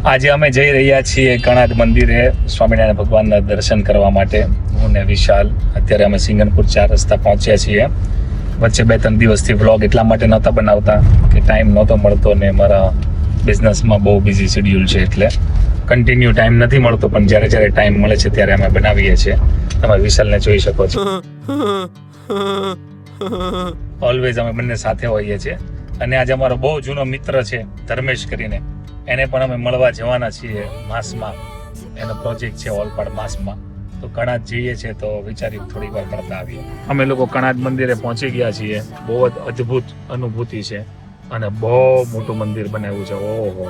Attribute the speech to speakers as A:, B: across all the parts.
A: આજે અમે જઈ રહ્યા છીએ કણાદ મંદિરે સ્વામિનારાયણ ભગવાનના દર્શન કરવા માટે. હું ને વિશાલ અત્યારે અમે સિંગનપુર 4 રસ્તા પહોંચ્યા છીએ. વચ્ચે 2-3 દિવસથી વ્લોગ એટલા માટે નહોતા બનાવતા કે ટાઈમ નહોતો મળતો ને મારા બિઝનેસમાં બહુ બિઝી શેડ્યુલ છે, એટલે કન્ટિન્યુ ટાઈમ નથી મળતો. પણ જ્યારે જ્યારે ટાઈમ મળે છે ત્યારે અમે બનાવીએ છીએ. તમે વિશાલને જોઈ શકો છો. ઓલવેઝ અમે બંને સાથે હોઈએ છીએ. અને આજે અમારો બહુ જૂનો મિત્ર છે ધર્મેશ કરીને, એને પણ અમે મળવા જવાના છીએ માસમાં. એનો પ્રોજેક્ટ છે ઓલપાડ માસમાં, તો કણાદ જઈએ છીએ તો વિચાર્યું થોડીક વાર મળતા આવીએ. અમે લોકો કણાદ મંદિરે પહોંચી ગયા છીએ. બહુ જ અદ્ભુત અનુભૂતિ છે અને બહુ મોટું મંદિર બનાવ્યું છે. ઓહો,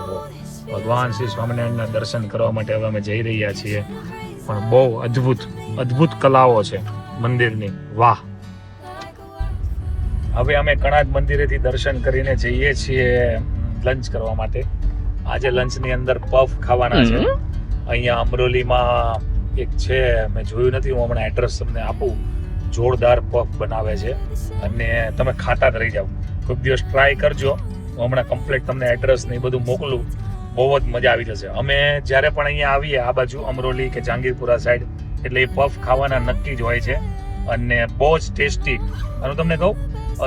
A: ભગવાન શ્રી સ્વામિનારાયણના દર્શન કરવા માટે હવે અમે જઈ રહ્યા છીએ. પણ બહુ અદ્ભુત કલાઓ છે મંદિરની. વાહ! હવે અમે કણાદ મંદિરેથી દર્શન કરીને જઈએ છીએ લંચ કરવા માટે. આજે લંચની અંદર પફ ખાવાના છે. અહીંયા અમરોલીમાં એક છે, મેં જોયું નથી, હું હમણાં એડ્રેસ તમને આપું. જોરદાર પફ બનાવે છે અને તમે ખાતા જ રહી જાઓ. કોઈક દિવસ ટ્રાય કરજો. હું હમણાં કમ્પ્લીટ તમને એડ્રેસ ને એ બધું મોકલું. બહુ જ મજા આવી જશે. અમે જ્યારે પણ અહીંયા આવીએ આ બાજુ અમરોલી કે જહાંગીરપુરા સાઈડ, એટલે એ પફ ખાવાના નક્કી જ હોય છે અને બહુ જ ટેસ્ટી. અને તમને કહું,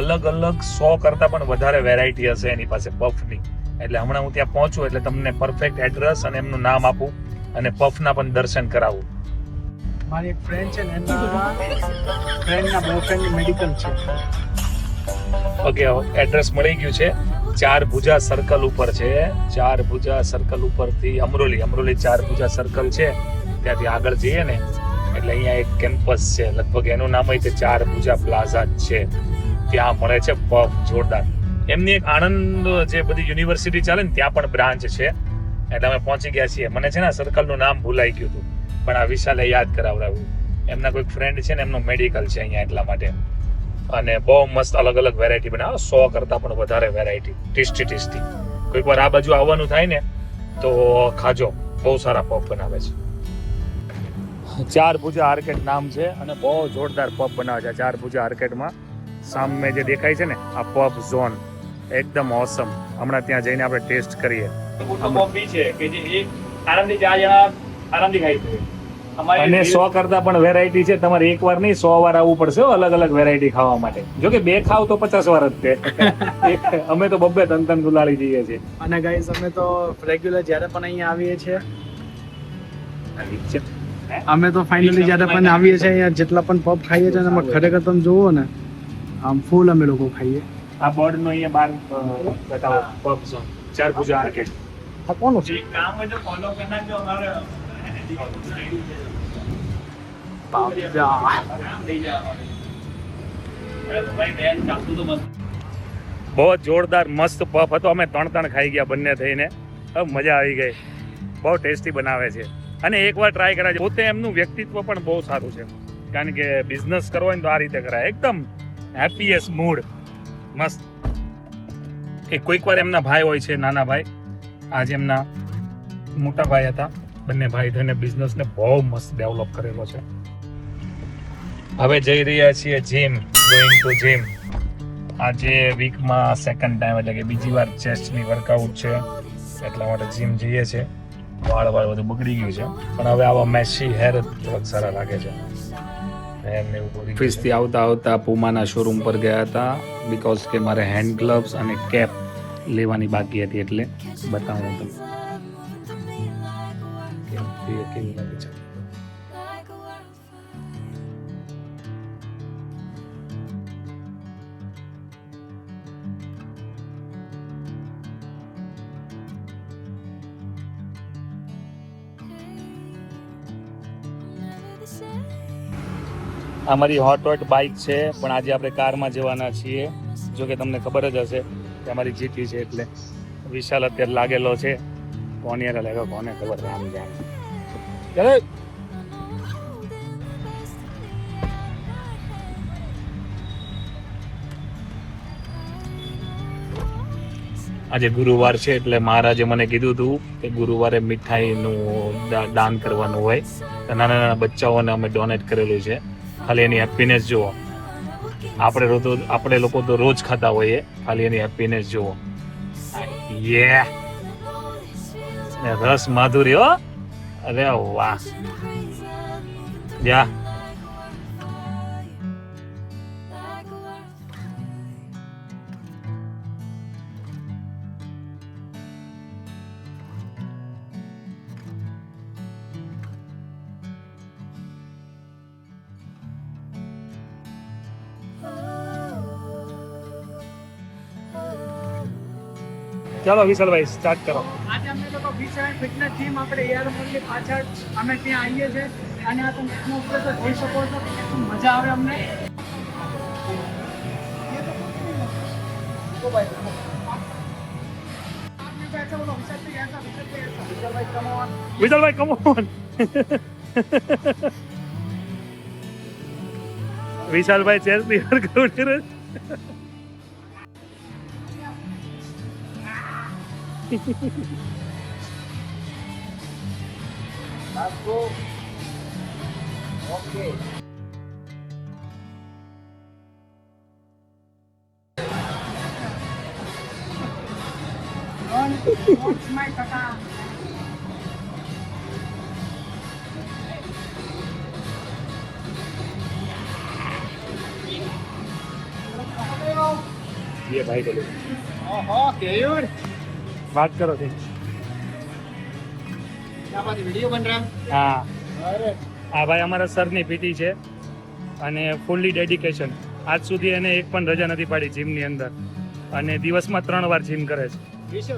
A: અલગ 100 કરતાં પણ વધારે વેરાયટી હશે એની પાસે પફની. એટલે હમણાં હું ત્યાં પહોંચું એટલે તમને પરફેક્ટ એડ્રેસ અને એમનું નામ આપું અને પફના પણ દર્શન કરાવું.
B: મારી એક ફ્રેન્ડ છે ને, એના ફ્રેન્ડના બોયફ્રેન્ડની મેડિકલ છે.
A: ઓકે, એડ્રેસ મળી ગયું છે. 4 ભુજા સર્કલ ઉપર છે. 4 ભુજા સર્કલ ઉપરથી અમરોલી 4 ભુજા સર્કલ છે, ત્યાંથી આગળ જઈએ ને એટલે અહીંયા એક કેમ્પસ છે, લગભગ એનું નામ હોય છે 4 ભુજા પ્લાઝા જ છે. ત્યાં મળે છે પફ જોરદાર. એમની એક આણંદ જે બધી યુનિવર્સિટી ચાલે ને ત્યાં પણ બ્રાન્ચ છે. એટલે અમે પહોંચી ગયા છીએ. મને છે ને સર્કલનું નામ ભૂલાઈ ગયું હતું, પણ આ વિશાલે યાદ કરાવડાવ્યું. એમના કોઈક ફ્રેન્ડ છે ને, એમનો મેડિકલ છે અહીંયા, એટલા માટે. અને બહુ મસ્ત અલગ વેરાયટી બનાવે. 100 કરતાં પણ વધારે વેરાયટી. ટેસ્ટી. કોઈક વાર આ બાજુ આવવાનું થાય ને તો ખાજો. બહુ સારા પફ બનાવે છે. 4 ભુજા આર્કેડ નામ છે અને બહુ જોરદાર પફ બનાવે છે. 4 ભુજા આર્કેડમાં સામે જે દેખાય છે ને, આ પફ ઝોન એકદમ ઓસમ. હમણાં ત્યાં જઈને આપણે ટેસ્ટ કરીએ.
C: કોફી છે કે જે એક આરામથી 4 જણા આરામથી ખાઈ શકે.
A: અને 100 કરતાં પણ વેરાયટી છે. તમારે એક વાર નહીં 100 વાર આવવું પડશે અલગ વેરાયટી ખાવા માટે. જો કે 2 ખાવ તો 50 વાર જ તે. અમે તો 2-3 ગુલાળી જઈએ છીએ.
B: અને ગાઈસ, અમે તો રેગ્યુલર જ્યારે પણ અહીંયા આવીએ છીએ, અમે તો ફાઇનલી જ્યારે પણ આવીએ છીએ અહીંયા જેટલા પણ પફ ખાઈએ છીએ, એમાં ખરેખર તમે જુઓ ને, આમ ફૂલ અમે લોકો ખાઈએ.
A: આ બોર્ડનો અહીંયા બહાર બતાવો પફ ઝોન 4 ભુજા આર્કેડ.
B: આ કોનું છે?
C: એક કામ હોય તો ફોલો કરી નાખજો અમારે.
A: બહુ જોરદાર મસ્ત પફ હતો. અમે 3 ખાઈ ગયા બંને થઈને. મજા આવી ગઈ. બહુ ટેસ્ટી બનાવે છે અને એકવાર ટ્રાય કરાજો. પોતે એમનું વ્યક્તિત્વ પણ બહુ સારું છે, કારણ કે બિઝનેસ કરવો હોય ને તો આ રીતે કરાય. એકદમ હેપીએસ્ટ મૂડ. મસ્ત. કોઈક વાર એમના ભાઈ હોય છે, નાના ભાઈ. આજે એમના મોટા ભાઈ હતા. બંને ભાઈ થઈને બિઝનેસને બહુ મસ્ત ડેવલપ કરેલો છે. હવે જઈ રહ્યા છીએ જીમ. Going to gym. આજે વીકમાં 2nd ટાઈમ, એટલે કે બીજી વાર ચેસ્ટની વર્કઆઉટ છે, એટલા માટે જીમ જઈએ છીએ. વાળ બધું બગડી ગયું છે, પણ હવે આવા મેશી હેર થોડાક સારા લાગે છે. ઓફિસથી આવતા પુમાના શોરૂમ પર ગયા હતા, બીકોઝ કે મારે હેન્ડ ગ્લવ્સ અને કેપ લેવાની બાકી હતી, એટલે બતાવું તમને કેવી લાગે છે. અમારી હોટ બાઇક છે, પણ આજે આપણે કારમાં જવાના છીએ. જો કે તમને ખબર જ હશે કે અમારી જીતી છે, એટલે વિશાલ અત્યારે લાગેલો છે. કોને લાગ્યો કોને ખબર, રામ જાણે. ચાલો. આજે ગુરુવાર છે, એટલે મહારાજે મને કીધું હતું કે ગુરુવારે મીઠાઈનું દાન કરવાનું હોય. નાના બચ્ચાઓને અમે ડોનેટ કરેલું છે. ખાલી એની હેપીનેસ જુઓ. આપણે લોકો તો રોજ ખાતા હોઈએ, ખાલી એની હેપીનેસ જુઓ. રસ માધુરી હો, અરે વાહ. જા ચાલો વિશાલભાઈ સ્ટાર્ટ કરો.
B: આજે અમે લોકો વિશાળ ફિટનેસ જીમ આપણે એઆર મોલની પાછળ અમે ત્યાં આવીએ છીએ અને આ તમે એનો ઉપર તો જોઈ શકો છો કે કેટલું મજા આવે અમને. તો ભાઈ આપને બેઠો બોલો વિશાલભાઈ ऐसा વિશાલભાઈ come on.
A: વિશાલભાઈ કમ ઓન. વિશાલભાઈ ચેર ક્લિયર કરી રહ્યો.
B: Let's go. Okay. Don't my kaka.
A: ये भाई बोलो.
B: ओहो केयूर
A: बात करो थे.
B: क्या बात वीडियो बन रहा है?
A: હા,
B: अरे
A: આ ભાઈ અમારા સરની પીટી છે અને ફૂલ્લી ડેડિકેશન. આજ સુધી એને એક પણ રજા નથી પાડી જીમની અંદર અને દિવસમાં 3 વાર જીમ કરે છે.
B: विश्व